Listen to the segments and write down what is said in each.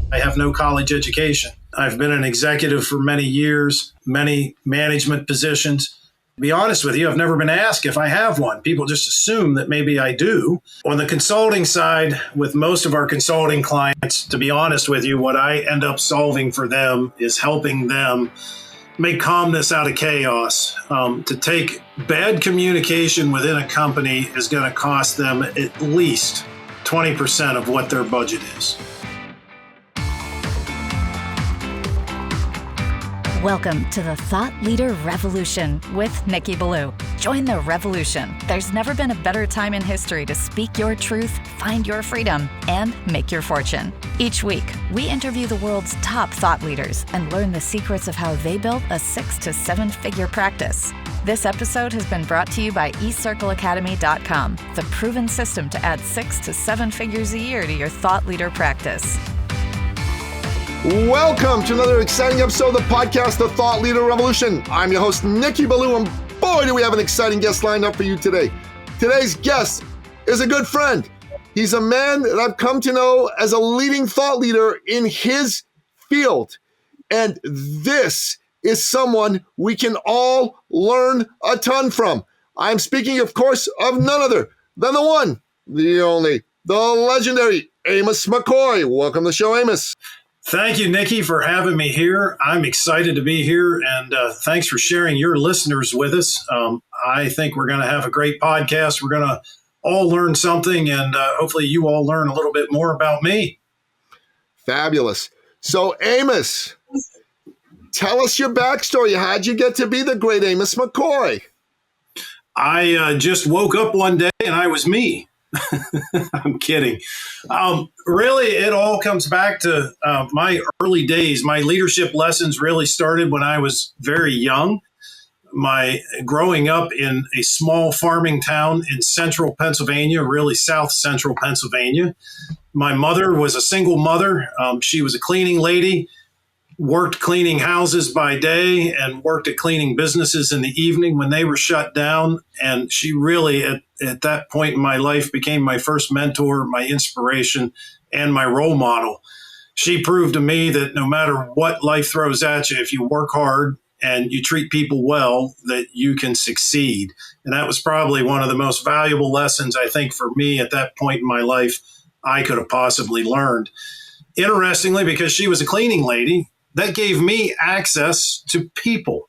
I have no college education. I've been an executive for many years, many management positions. To be honest with you, I've never been asked if I have one. People just assume that maybe I do. On the consulting side, with most of our consulting clients, to be honest with you, what I end up solving for them is helping them make calmness out of chaos. To take bad communication within a company is going to cost them at least 20% of what their budget is. Welcome to the Thought Leader Revolution with Nikki Ballou. Join the revolution. There's never been a better time in history to speak your truth, find your freedom, and make your fortune. Each week, we interview the world's top thought leaders and learn the secrets of how they built a 6 to 7 figure practice. This episode has been brought to you by eCircleacademy.com, the proven system to add 6 to 7 figures a year to your thought leader practice. Welcome to another exciting episode of the podcast, The Thought Leader Revolution. I'm your host, Nikki Ballou, and boy, do we have an exciting guest lined up for you today. Today's guest is a good friend. He's a man that I've come to know as a leading thought leader in his field. And this is someone we can all learn a ton from. I'm speaking, of course, of none other than the one, the only, the legendary Amos McCoy. Welcome to the show, Amos. Thank you, Nikki, for having me here. I'm excited to be here, and thanks for sharing your listeners with us. I think we're going to have a great podcast. We're going to all learn something, and hopefully you all learn a little bit more about me. Fabulous. So, Amos, tell us your backstory. How'd you get to be the great Amos McCoy? I just woke up one day, and I was me. I'm kidding. Really, it all comes back to my early days. My leadership lessons really started when I was very young. My growing up in a small farming town in central Pennsylvania, really south central Pennsylvania. My mother was a single mother. She was a cleaning lady, worked cleaning houses by day and worked at cleaning businesses in the evening when they were shut down. And she really, at that point in my life, became my first mentor, my inspiration, and my role model. She proved to me that no matter what life throws at you, if you work hard and you treat people well, that you can succeed. And that was probably one of the most valuable lessons, I think, for me at that point in my life I could have possibly learned. Interestingly, because she was a cleaning lady, that gave me access to people.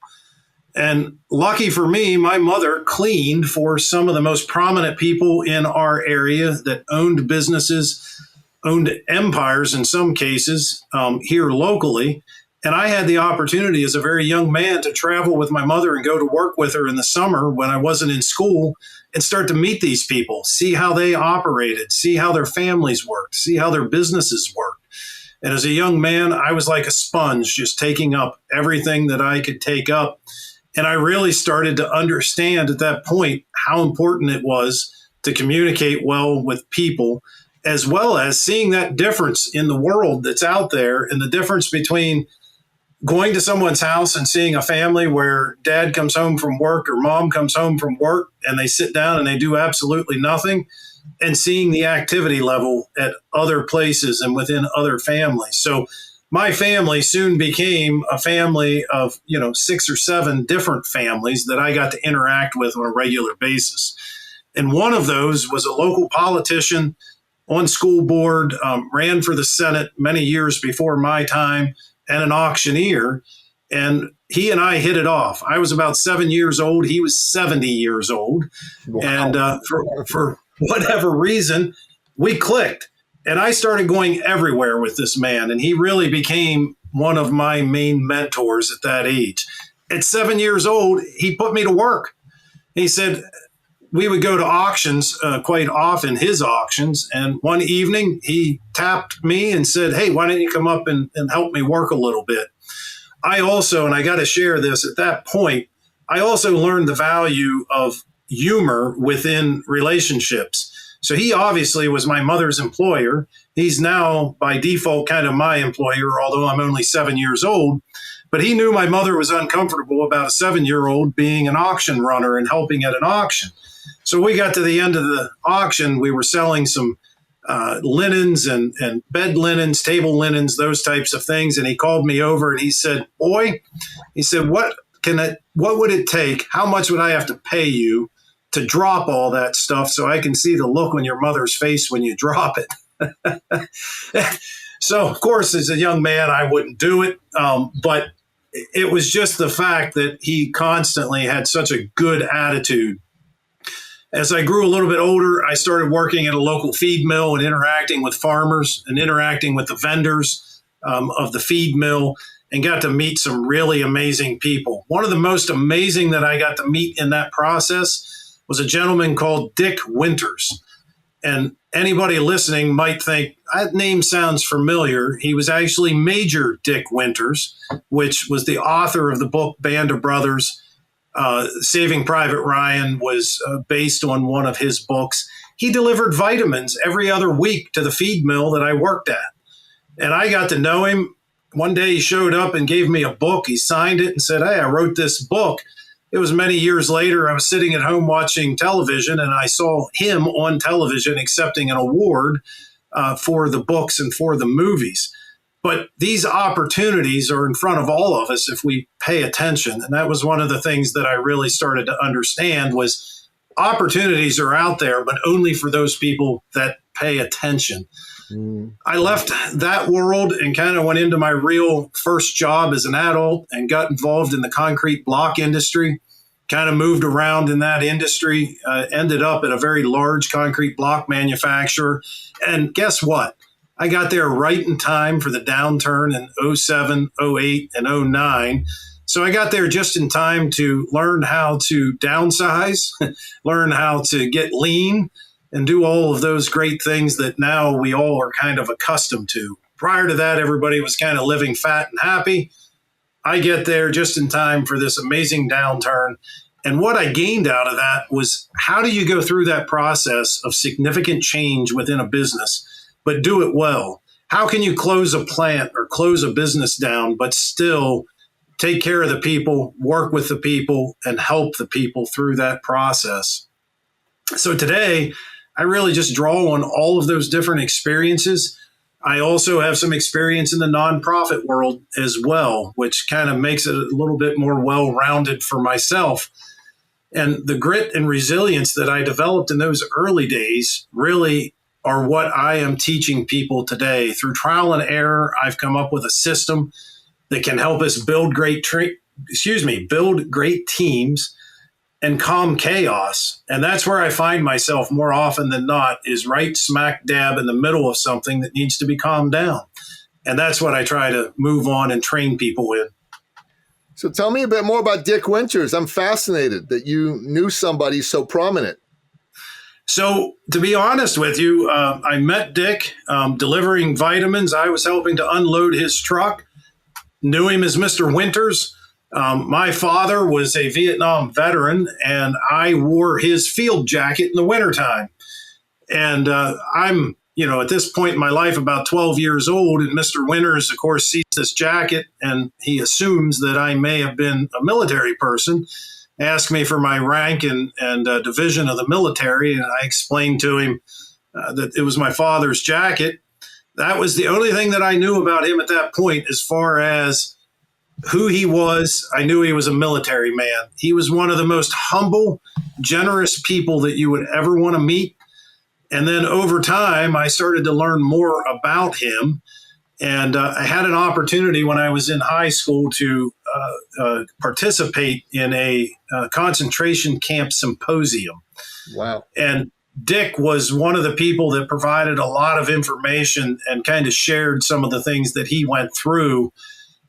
And lucky for me, my mother cleaned for some of the most prominent people in our area that owned businesses, owned empires in some cases here locally. And I had the opportunity as a very young man to travel with my mother and go to work with her in the summer when I wasn't in school and start to meet these people, see how they operated, see how their families worked, see how their businesses worked. And as a young man, I was like a sponge, just taking up everything that I could take up. And I really started to understand at that point how important it was to communicate well with people, as well as seeing that difference in the world that's out there and the difference between going to someone's house and seeing a family where dad comes home from work or mom comes home from work and they sit down and they do absolutely nothing, and seeing the activity level at other places and within other families. So my family soon became a family of, 6 or 7 different families that I got to interact with on a regular basis. And one of those was a local politician on school board, ran for the Senate many years before my time, and an auctioneer. And he and I hit it off. I was about 7 years old. He was 70 years old. Wow. And for whatever reason, we clicked. And I started going everywhere with this man. And he really became one of my main mentors at that age. At 7 years old, he put me to work. He said we would go to auctions quite often, his auctions. And one evening, he tapped me and said, hey, why don't you come up and help me work a little bit? I also, and I got to share this, at that point, I also learned the value of humor within relationships. So he obviously was my mother's employer. He's now by default kind of my employer, although I'm only 7 years old. But he knew my mother was uncomfortable about a 7-year-old being an auction runner and helping at an auction. So we got to the end of the auction. We were selling some linens and bed linens, table linens, those types of things. And he called me over and he said, "Boy," he said, what would it take? How much would I have to pay you to drop all that stuff so I can see the look on your mother's face when you drop it?" So, of course, as a young man, I wouldn't do it. But it was just the fact that he constantly had such a good attitude. As I grew a little bit older, I started working at a local feed mill and interacting with farmers and interacting with the vendors of the feed mill, and got to meet some really amazing people. One of the most amazing that I got to meet in that process was a gentleman called Dick Winters. And anybody listening might think that name sounds familiar. He was actually Major Dick Winters, which was the author of the book Band of Brothers. Saving Private Ryan was based on one of his books. He delivered vitamins every other week to the feed mill that I worked at. And I got to know him. One day he showed up and gave me a book. He signed it and said, "Hey, I wrote this book." It was many years later. I was sitting at home watching television, and I saw him on television accepting an award for the books and for the movies. But these opportunities are in front of all of us if we pay attention. And that was one of the things that I really started to understand was opportunities are out there, but only for those people that pay attention. I left that world and kind of went into my real first job as an adult and got involved in the concrete block industry, kind of moved around in that industry, ended up at a very large concrete block manufacturer. And guess what? I got there right in time for the downturn in 07, 08, and 09. So I got there just in time to learn how to downsize, learn how to get lean, and do all of those great things that now we all are kind of accustomed to. Prior to that, everybody was kind of living fat and happy. I get there just in time for this amazing downturn. And what I gained out of that was, how do you go through that process of significant change within a business, but do it well? How can you close a plant or close a business down, but still take care of the people, work with the people, and help the people through that process? So today, I really just draw on all of those different experiences. I also have some experience in the nonprofit world as well, which kind of makes it a little bit more well-rounded for myself. And the grit and resilience that I developed in those early days really are what I am teaching people today. Through trial and error, I've come up with a system that can help us build great teams and calm chaos. And that's where I find myself more often than not, is right smack dab in the middle of something that needs to be calmed down. And that's what I try to move on and train people in. So tell me a bit more about Dick Winters. I'm fascinated that you knew somebody so prominent. So to be honest with you, I met Dick delivering vitamins. I was helping to unload his truck. Knew him as Mr. Winters. My father was a Vietnam veteran, and I wore his field jacket in the wintertime. And I'm, at this point in my life, about 12 years old, and Mr. Winters, of course, sees this jacket, and he assumes that I may have been a military person, asked me for my rank and division of the military, and I explained to him that it was my father's jacket. That was the only thing that I knew about him at that point as far as who he was. I knew he was a military man. He was one of the most humble, generous people that you would ever want to meet. And then over time, I started to learn more about him. And I had an opportunity when I was in high school to participate in a concentration camp symposium. Wow. And Dick was one of the people that provided a lot of information and kind of shared some of the things that he went through.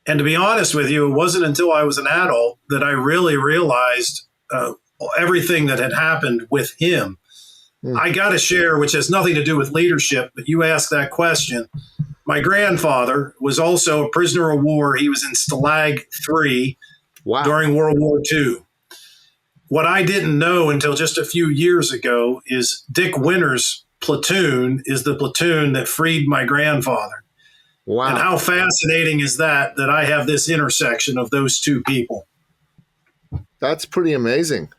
And to be honest with you, it wasn't until I was an adult that I really realized everything that had happened with him. I got to share, which has nothing to do with leadership, but you asked that question. My grandfather was also a prisoner of war. He was in Stalag 3 during World War II. What I didn't know until just a few years ago is Dick Winters' platoon is the platoon that freed my grandfather. Wow. And how fascinating is that I have this intersection of those two people. That's pretty amazing.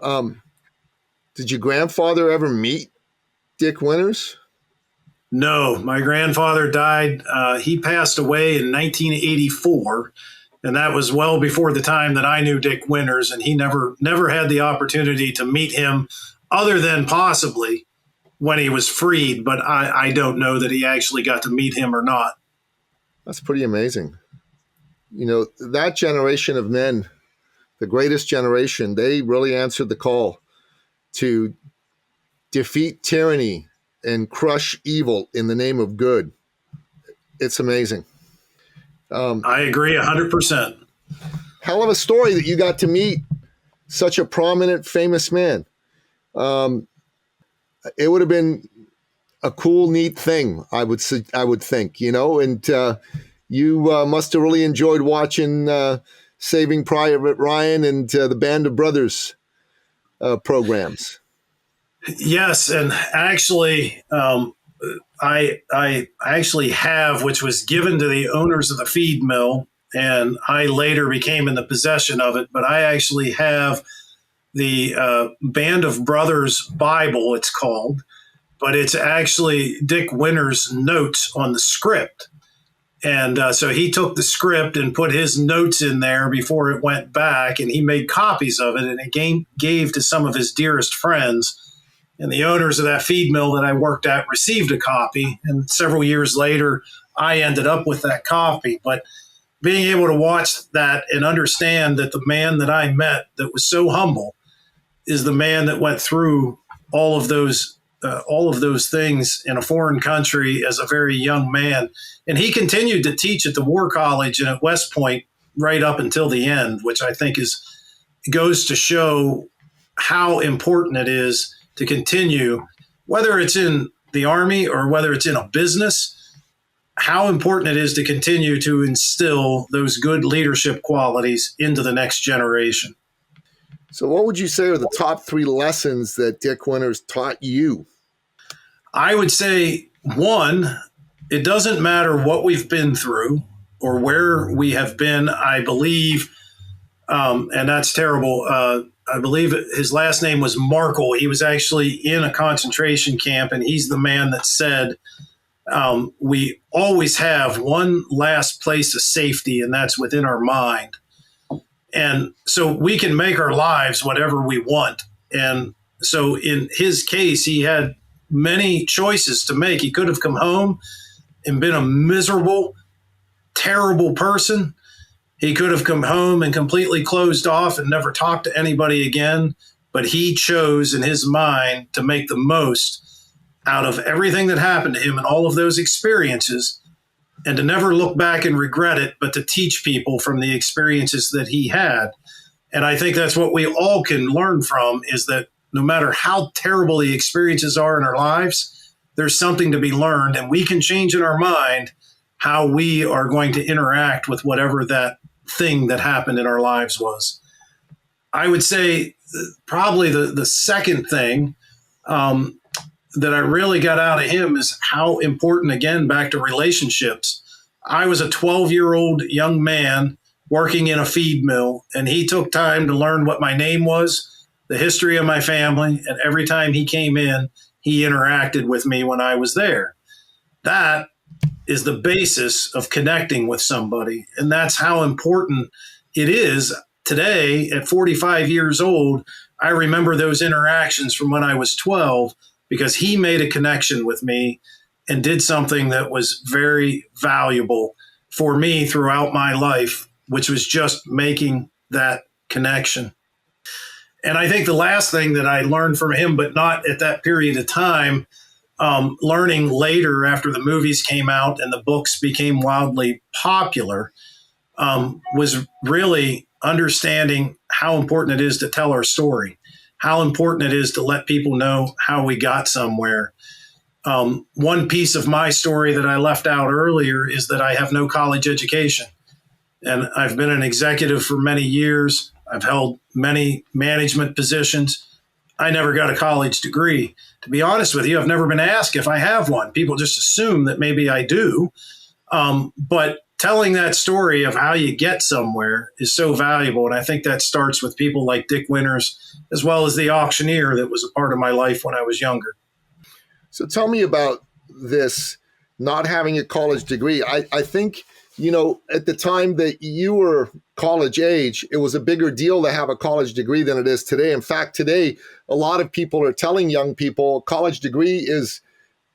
Did your grandfather ever meet Dick Winters? No, my grandfather died. He passed away in 1984, and that was well before the time that I knew Dick Winters, and he never had the opportunity to meet him other than possibly when he was freed, but I don't know that he actually got to meet him or not. That's pretty amazing. That generation of men, the greatest generation, they really answered the call to defeat tyranny and crush evil in the name of good. It's amazing. I agree 100%. Hell of a story that you got to meet such a prominent, famous man. It would have been a cool, neat thing, I would think, and you must have really enjoyed watching Saving Private Ryan and the Band of Brothers programs. Yes, and actually, I actually have, which was given to the owners of the feed mill, and I later became in the possession of it, but I actually have the Band of Brothers Bible, it's called, but it's actually Dick Winters' notes on the script. And so he took the script and put his notes in there before it went back, and he made copies of it, and it gave to some of his dearest friends. And the owners of that feed mill that I worked at received a copy. And several years later, I ended up with that copy. But being able to watch that and understand that the man that I met that was so humble is the man that went through all of those things in a foreign country as a very young man. And he continued to teach at the War College and at West Point right up until the end, which I think goes to show how important it is to continue, whether it's in the Army or whether it's in a business, how important it is to continue to instill those good leadership qualities into the next generation. So what would you say are the top 3 lessons that Dick Winters taught you? I would say, 1, it doesn't matter what we've been through or where we have been. I believe, and that's terrible, I believe his last name was Markle. He was actually in a concentration camp, and he's the man that said, we always have one last place of safety, and that's within our mind. And so we can make our lives whatever we want. And so in his case, he had many choices to make. He could have come home and been a miserable, terrible person. He could have come home and completely closed off and never talked to anybody again. But he chose in his mind to make the most out of everything that happened to him and all of those experiences, and to never look back and regret it, but to teach people from the experiences that he had. And I think that's what we all can learn from, is that no matter how terrible the experiences are in our lives, there's something to be learned, and we can change in our mind how we are going to interact with whatever that thing that happened in our lives was. I would say probably the second thing that I really got out of him is how important, again, back to relationships. I was a 12-year-old young man working in a feed mill, and he took time to learn what my name was, the history of my family, and every time he came in, he interacted with me when I was there. That is the basis of connecting with somebody, and that's how important it is. Today, at 45 years old, I remember those interactions from when I was 12, because he made a connection with me and did something that was very valuable for me throughout my life, which was just making that connection. And I think the last thing that I learned from him, but not at that period of time, learning later after the movies came out and the books became wildly popular, was really understanding how important it is to tell our story, how important it is to let people know how we got somewhere. One piece of my story that I left out earlier is that I have no college education, and I've been an executive for many years. I've held many management positions. I never got a college degree. To be honest with you, I've never been asked if I have one. People just assume that maybe I do. But telling that story of how you get somewhere is so valuable. And I think that starts with people like Dick Winters, as well as the auctioneer that was a part of my life when I was younger. So tell me about this not having a college degree. I think, at the time that you were college age, it was a bigger deal to have a college degree than it is today. In fact, today, a lot of people are telling young people college degree is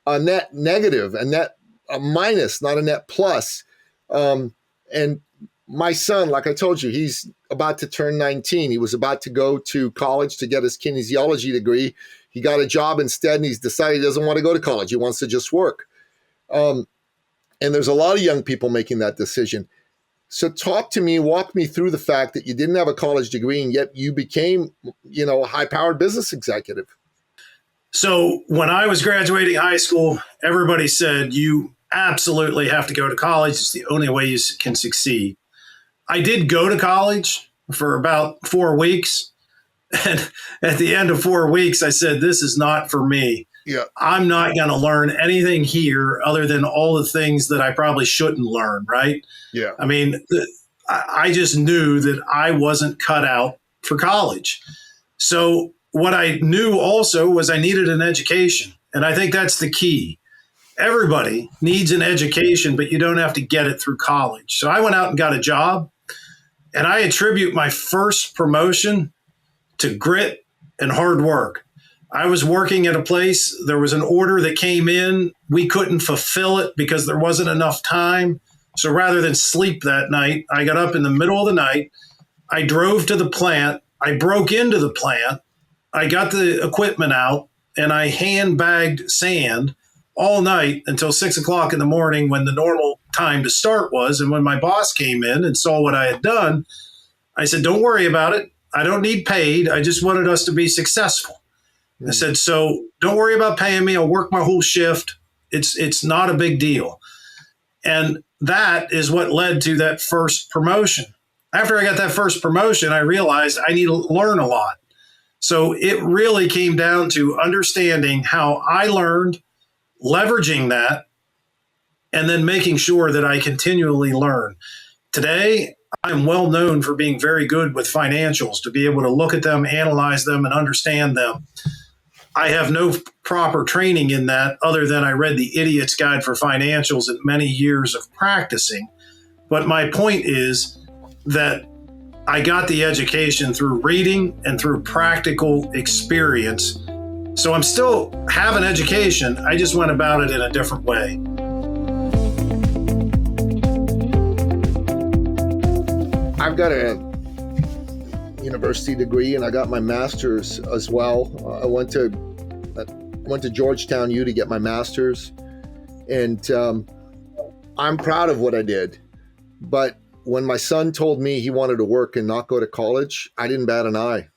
a net negative, a minus, not a net plus. And my son, like I told you, he's about to turn 19. He was about to go to college to get his kinesiology degree. He got a job instead, and he's decided he doesn't want to go to college. He wants to just work. And there's a lot of young people making that decision. So walk me through the fact that you didn't have a college degree and yet you became, a high-powered business executive. So when I was graduating high school, everybody said, you absolutely have to go to college. It's the only way you can succeed. I did go to college for about 4 weeks. And at the end of 4 weeks, I said, this is not for me. Yeah. I'm not going to learn anything here other than all the things that I probably shouldn't learn, right? Yeah. I mean, I just knew that I wasn't cut out for college. So what I knew also was I needed an education. And I think that's the key. Everybody needs an education, but you don't have to get it through college. So I went out and got a job, and I attribute my first promotion to grit and hard work. I was working at a place, there was an order that came in, we couldn't fulfill it because there wasn't enough time. So rather than sleep that night, I got up in the middle of the night, I drove to the plant, I broke into the plant, I got the equipment out, and I hand-bagged sand all night until 6 o'clock in the morning when the normal time to start was. And when my boss came in and saw what I had done, I said, don't worry about it. I don't need paid. I just wanted us to be successful. I said, so don't worry about paying me. I'll work my whole shift. It's not a big deal. And that is what led to that first promotion. After I got that first promotion, I realized I need to learn a lot. So it really came down to understanding how I learned, leveraging that, and then making sure that I continually learn. Today, I'm well known for being very good with financials, to be able to look at them, analyze them, and understand them. I have no proper training in that other than I read the Idiot's Guide for Financials and many years of practicing. But my point is that I got the education through reading and through practical experience. So I'm still have an education. I just went about it in a different way. I've got a university degree and I got my master's as well. I went to Georgetown U to get my master's, and I'm proud of what I did. But when my son told me he wanted to work and not go to college, I didn't bat an eye.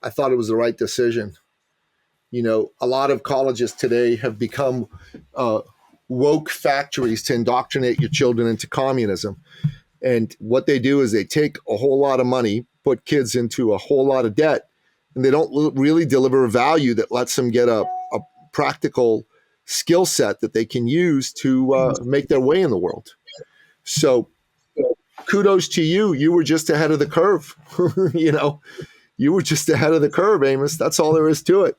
I thought it was the right decision. A lot of colleges today have become woke factories to indoctrinate your children into communism. And what they do is they take a whole lot of money, put kids into a whole lot of debt, and they don't really deliver a value that lets them get a practical skill set that they can use to make their way in the world. So kudos to you. You were just ahead of the curve. You were just ahead of the curve, Amos. That's all there is to it.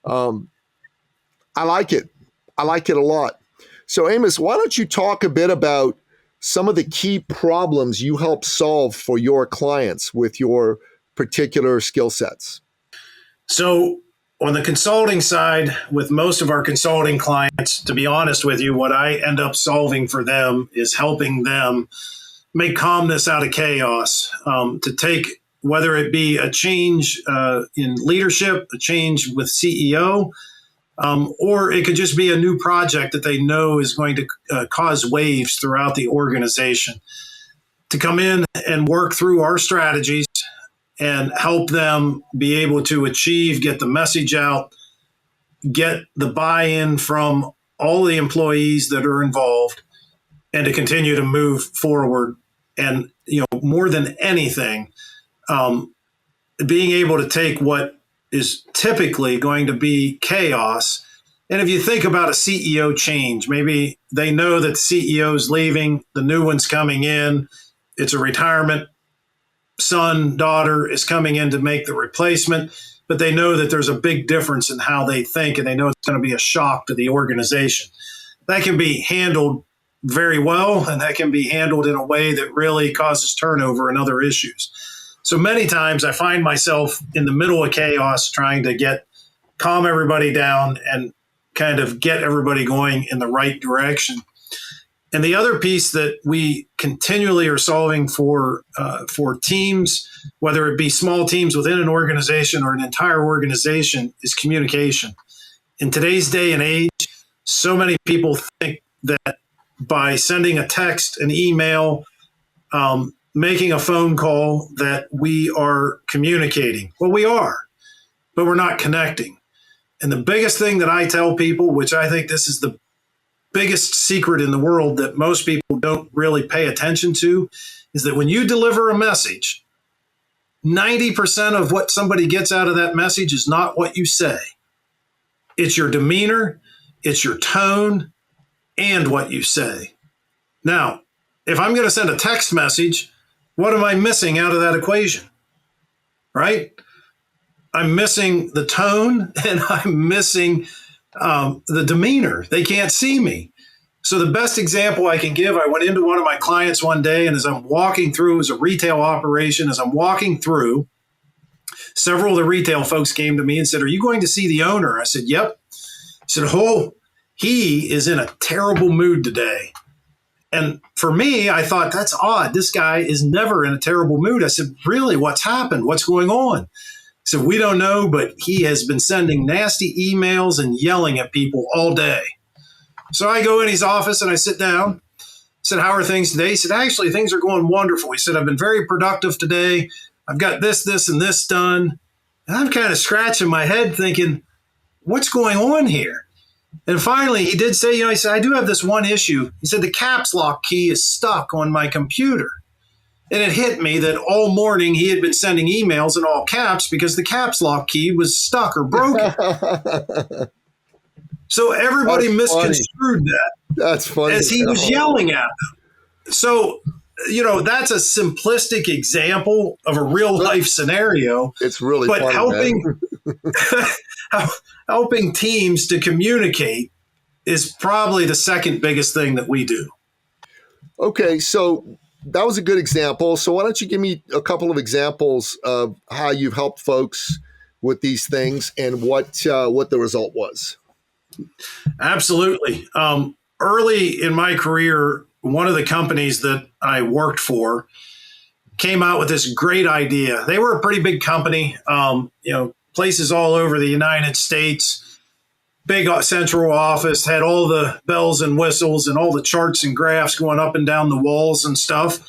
I like it. I like it a lot. So Amos, why don't you talk a bit about some of the key problems you help solve for your clients with your particular skill sets? So on the consulting side, with most of our consulting clients, to be honest with you, what I end up solving for them is helping them make calmness out of chaos, to take, whether it be a change in leadership, a change with CEO, or it could just be a new project that they know is going to cause waves throughout the organization, to come in and work through our strategies and help them be able to achieve, get the message out, get the buy-in from all the employees that are involved, and to continue to move forward. And, more than anything, being able to take what is typically going to be chaos. And if you think about a CEO change, maybe they know that the CEO is leaving, the new one's coming in, it's a retirement, son, daughter is coming in to make the replacement. but they know that there's a big difference in how they think, and they know it's going to be a shock to the organization. That can be handled very well, and that can be handled in a way that really causes turnover and other issues. So many times I find myself in the middle of chaos trying to calm everybody down and kind of get everybody going in the right direction. And the other piece that we continually are solving for teams, whether it be small teams within an organization or an entire organization, is communication. In today's day and age, so many people think that by sending a text, an email, making a phone call, that we are communicating. Well, we are, but we're not connecting. And the biggest thing that I tell people, which I think this is the biggest secret in the world that most people don't really pay attention to, is that when you deliver a message, 90% of what somebody gets out of that message is not what you say. It's your demeanor, it's your tone, and what you say. Now, if I'm going to send a text message, what am I missing out of that equation? Right? I'm missing the tone, and I'm missing the demeanor. They can't see me. So the best example I can give, I went into one of my clients one day, and as I'm walking through, it was a retail operation, as I'm walking through, several of the retail folks came to me and said, "Are you going to see the owner?" I said, "Yep." I said, "Oh, he is in a terrible mood today." And for me, I thought, that's odd. This guy is never in a terrible mood. I said, "Really? What's happened? What's going on?" So "We don't know, but he has been sending nasty emails and yelling at people all day." So I go in his office and I sit down. I said, "How are things today?" He said, "Actually, things are going wonderful." He said, "I've been very productive today. I've got this, this, and this done." And I'm kind of scratching my head thinking, what's going on here? And finally, he did say, he said, "I do have this one issue." He said, "The caps lock key is stuck on my computer." And it hit me that all morning he had been sending emails in all caps because the caps lock key was stuck or broken. So everybody misconstrued that. That's funny. As he was yelling at them. So, that's a simplistic example of a real life scenario. It's really but funny, helping teams to communicate is probably the second biggest thing that we do. Okay, so that was a good example. So why don't you give me a couple of examples of how you've helped folks with these things and what the result was? Absolutely. Early in my career, one of the companies that I worked for came out with this great idea. They were a pretty big company, places all over the United States, big central office, had all the bells and whistles and all the charts and graphs going up and down the walls and stuff.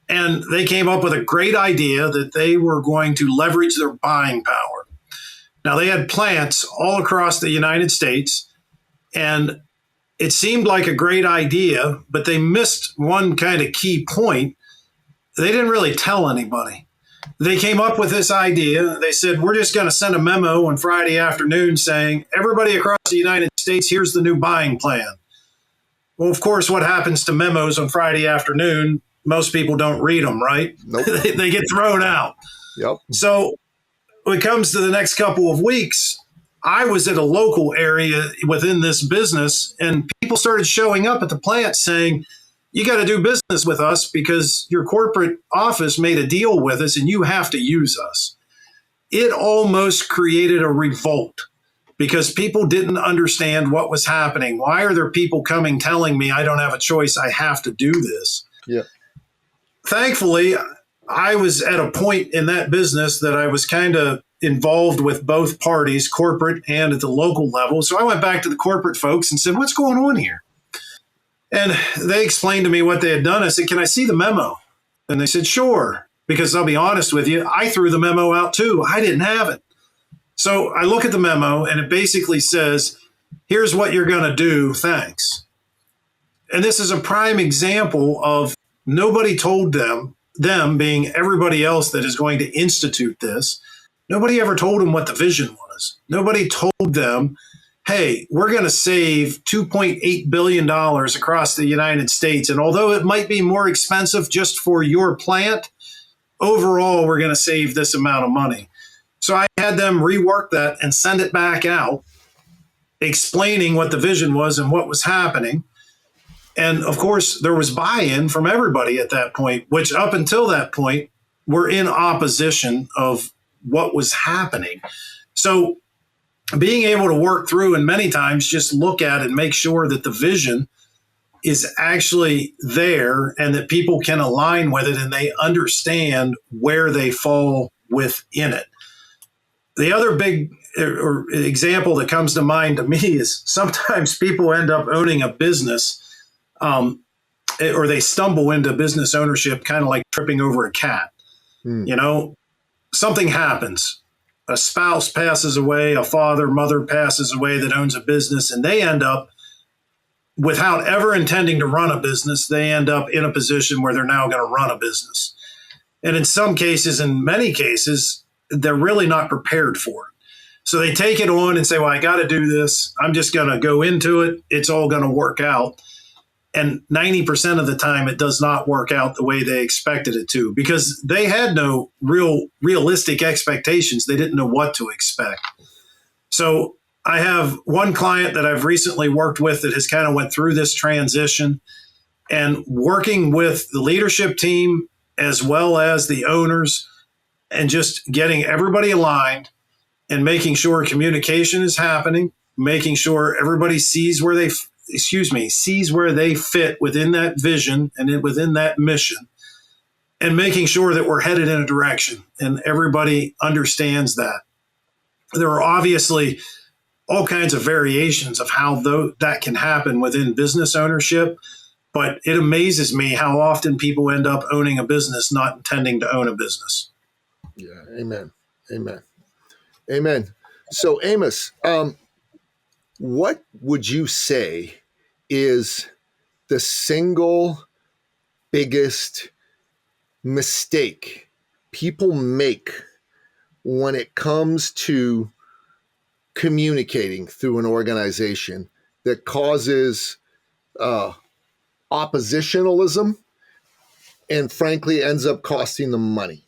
And they came up with a great idea that they were going to leverage their buying power. Now, they had plants all across the United States, and it seemed like a great idea, but they missed one kind of key point. They didn't really tell anybody. They came up with this idea. They said, "We're just going to send a memo on Friday afternoon saying, everybody across the United States, here's the new buying plan." Well, of course, what happens to memos on Friday afternoon? Most people don't read them, right? Nope. They get thrown out. Yep. So when it comes to the next couple of weeks, I was at a local area within this business, and people started showing up at the plant saying, "You got to do business with us because your corporate office made a deal with us and you have to use us." It almost created a revolt because people didn't understand what was happening. Why are there people coming telling me I don't have a choice? I have to do this. Yeah. Thankfully, I was at a point in that business that I was kind of involved with both parties, corporate and at the local level. So I went back to the corporate folks and said, "What's going on here?" And they explained to me what they had done. I said, "Can I see the memo?" And they said, "Sure." Because I'll be honest with you, I threw the memo out too. I didn't have it. So I look at the memo and it basically says, "Here's what you're going to do. Thanks." And this is a prime example of nobody told them being everybody else that is going to institute this, nobody ever told them what the vision was. Nobody told them, "Hey, we're going to save $2.8 billion across the United States. And although it might be more expensive just for your plant, overall, we're going to save this amount of money." So I had them rework that and send it back out, explaining what the vision was and what was happening. And of course, there was buy-in from everybody at that point, which up until that point were in opposition of what was happening. So being able to work through and many times just look at and make sure that the vision is actually there and that people can align with it and they understand where they fall within it. The other big or example that comes to mind to me is sometimes people end up owning a business or they stumble into business ownership, kind of like tripping over a cat. You know, something happens. A spouse passes away, a father, mother passes away that owns a business, and they end up, without ever intending to run a business, they end up in a position where they're now going to run a business. And in some cases, in many cases, they're really not prepared for it. So they take it on and say, well, I got to do this. I'm just going to go into it. It's all going to work out. And 90% of the time, it does not work out the way they expected it to because they had no realistic expectations. They didn't know what to expect. So I have one client that I've recently worked with that has kind of went through this transition and working with the leadership team as well as the owners and just getting everybody aligned and making sure communication is happening, making sure everybody sees where they fit within that vision and within that mission, and making sure that we're headed in a direction and everybody understands that. There are obviously all kinds of variations of how that can happen within business ownership, but it amazes me how often people end up owning a business not intending to own a business. Yeah, amen. Amen. Amen. So Amos, what would you say is the single biggest mistake people make when it comes to communicating through an organization that causes oppositionalism and frankly ends up costing them money?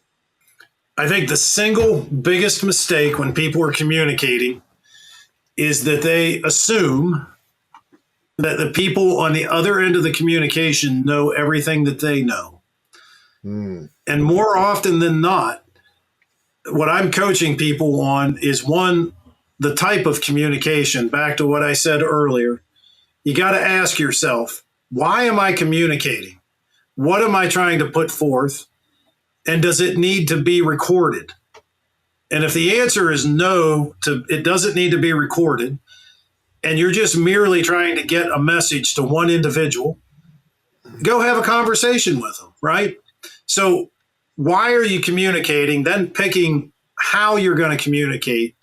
I think the single biggest mistake when people are communicating is that they assume that the people on the other end of the communication know everything that they know. And more often than not, what I'm coaching people on is one, the type of communication, back to what I said earlier. You got to ask yourself, why am I communicating? What am I trying to put forth? And does it need to be recorded? And if the answer is no, it doesn't need to be recorded, and you're just merely trying to get a message to one individual, go have a conversation with them, right? So why are you communicating? Then picking how you're going to communicate.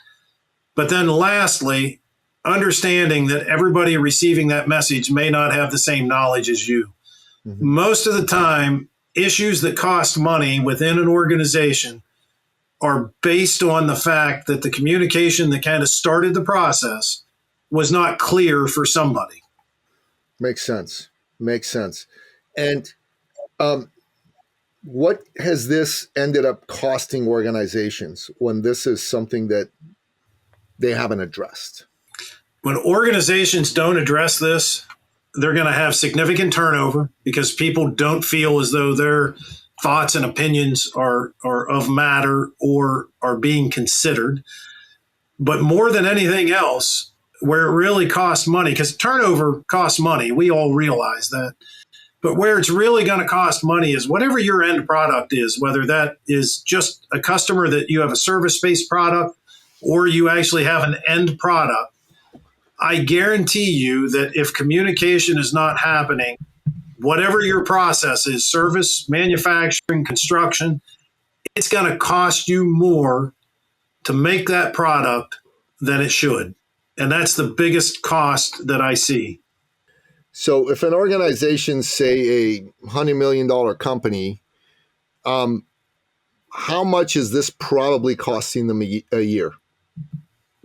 But then lastly, understanding that everybody receiving that message may not have the same knowledge as you. Most of the time, issues that cost money within an organization are based on the fact that the communication that kind of started the process was not clear for somebody. Makes sense. Makes sense. And what has this ended up costing organizations when this is something that they haven't addressed? When organizations don't address this, they're going to have significant turnover because people don't feel as though their thoughts and opinions are of matter or are being considered. But more than anything else, where it really costs money, because turnover costs money, we all realize that. But where it's really going to cost money is whatever your end product is, whether that is just a customer that you have a service-based product or you actually have an end product. I guarantee you that if communication is not happening, whatever your process is, service, manufacturing, construction, it's going to cost you more to make that product than it should. And that's the biggest cost that I see. So if an organization, say a $100 million company, how much is this probably costing them a year?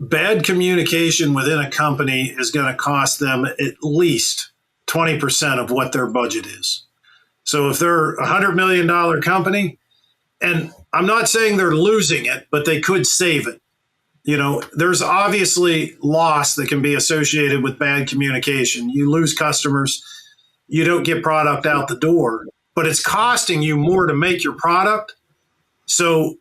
Bad communication within a company is going to cost them at least 20% of what their budget is. So if they're a $100 million company, and I'm not saying they're losing it, but they could save it. There's obviously loss that can be associated with bad communication. You lose customers, you don't get product out the door, but it's costing you more to make your product. So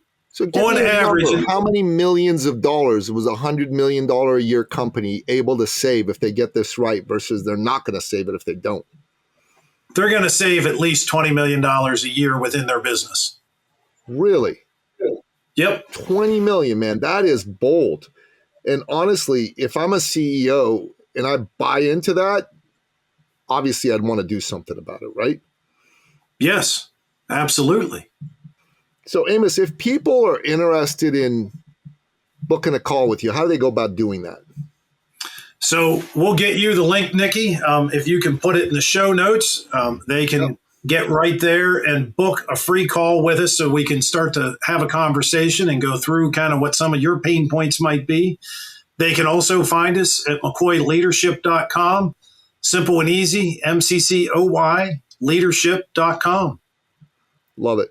on average, how many millions of dollars was $100 million a year company able to save if they get this right versus they're not going to save it if they don't? They're going to save at least $20 million a year within their business. Really? Yep. 20 million, man. That is bold. And honestly, if I'm a CEO and I buy into that, obviously I'd want to do something about it, right? Yes, absolutely. So Amos, if people are interested in booking a call with you, how do they go about doing that? So we'll get you the link, Nikki. If you can put it in the show notes, they can get right there and book a free call with us so we can start to have a conversation and go through kind of what some of your pain points might be. They can also find us at McCoyleadership.com. Simple and easy, MCCOY leadership.com. Love it.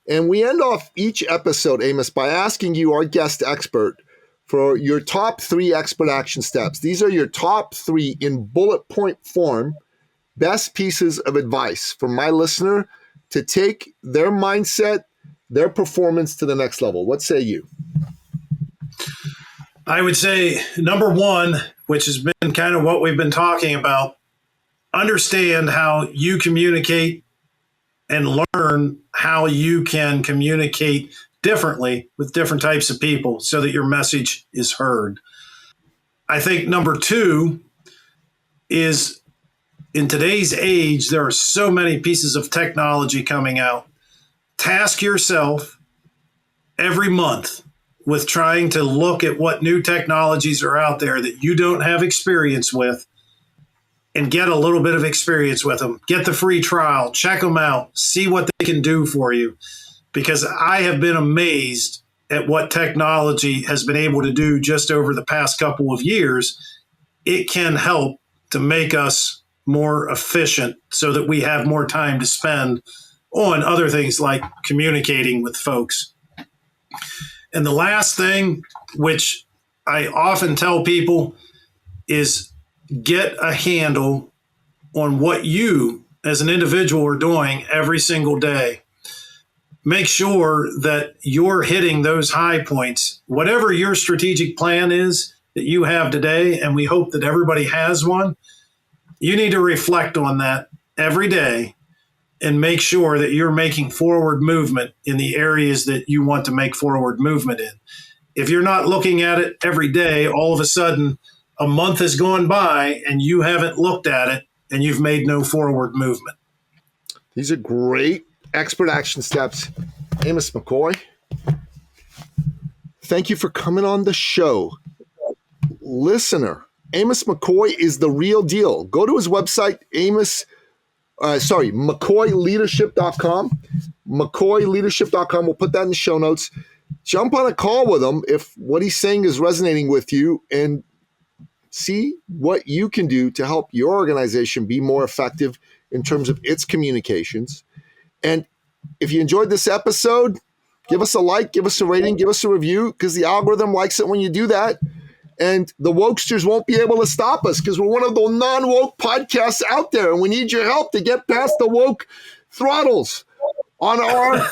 And we end off each episode, Amos, by asking you, our guest expert, for your top 3 expert action steps. These are your top 3 in bullet point form, best pieces of advice for my listener to take their mindset, their performance to the next level. What say you? I would say number 1, which has been kind of what we've been talking about, understand how you communicate and learn how you can communicate differently with different types of people so that your message is heard. I think number 2 is, in today's age, there are so many pieces of technology coming out. Task yourself every month with trying to look at what new technologies are out there that you don't have experience with and get a little bit of experience with them. Get the free trial, check them out, see what they can do for you. Because I have been amazed at what technology has been able to do just over the past couple of years. It can help to make us more efficient so that we have more time to spend on other things like communicating with folks. And the last thing, which I often tell people, is get a handle on what you as an individual are doing every single day. Make sure that you're hitting those high points. Whatever your strategic plan is that you have today, and we hope that everybody has one, you need to reflect on that every day and make sure that you're making forward movement in the areas that you want to make forward movement in. If you're not looking at it every day, all of a sudden a month has gone by and you haven't looked at it and you've made no forward movement. These are great expert action steps. Amos McCoy, thank you for coming on the show. Listener, Amos McCoy is the real deal. Go to his website, McCoyleadership.com. McCoyleadership.com. We'll put that in the show notes. Jump on a call with him if what he's saying is resonating with you, and see what you can do to help your organization be more effective in terms of its communications. And if you enjoyed this episode, give us a like, give us a rating, give us a review, because the algorithm likes it when you do that. And the wokesters won't be able to stop us because we're one of the non-woke podcasts out there. And we need your help to get past the woke throttles on our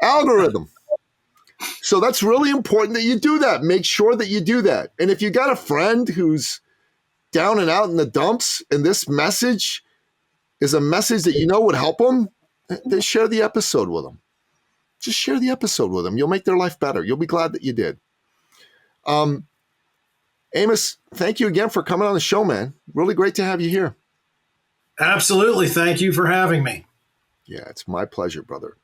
algorithm. So that's really important that you do that. Make sure that you do that. And if you got a friend who's down and out in the dumps and this message is a message that you know would help them, then share the episode with them. Just share the episode with them. You'll make their life better. You'll be glad that you did. Amos, thank you again for coming on the show, man. Really great to have you here. Absolutely. Thank you for having me. Yeah, it's my pleasure, brother.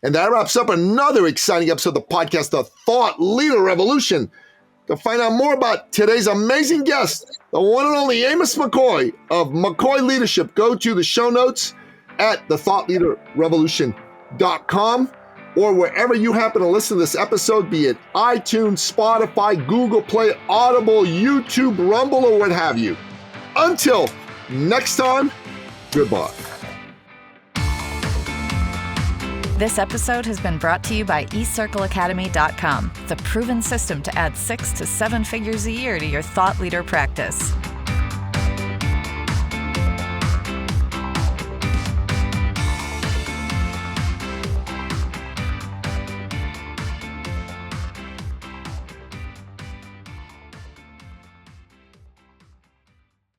And that wraps up another exciting episode of the podcast, The Thought Leader Revolution. To find out more about today's amazing guest, the one and only Amos McCoy of McCoy Leadership, go to the show notes at thethoughtleaderrevolution.com. or wherever you happen to listen to this episode, be it iTunes, Spotify, Google Play, Audible, YouTube, Rumble, or what have you. Until next time, goodbye. This episode has been brought to you by eCircleAcademy.com, the proven system to add 6 to 7 figures a year to your thought leader practice.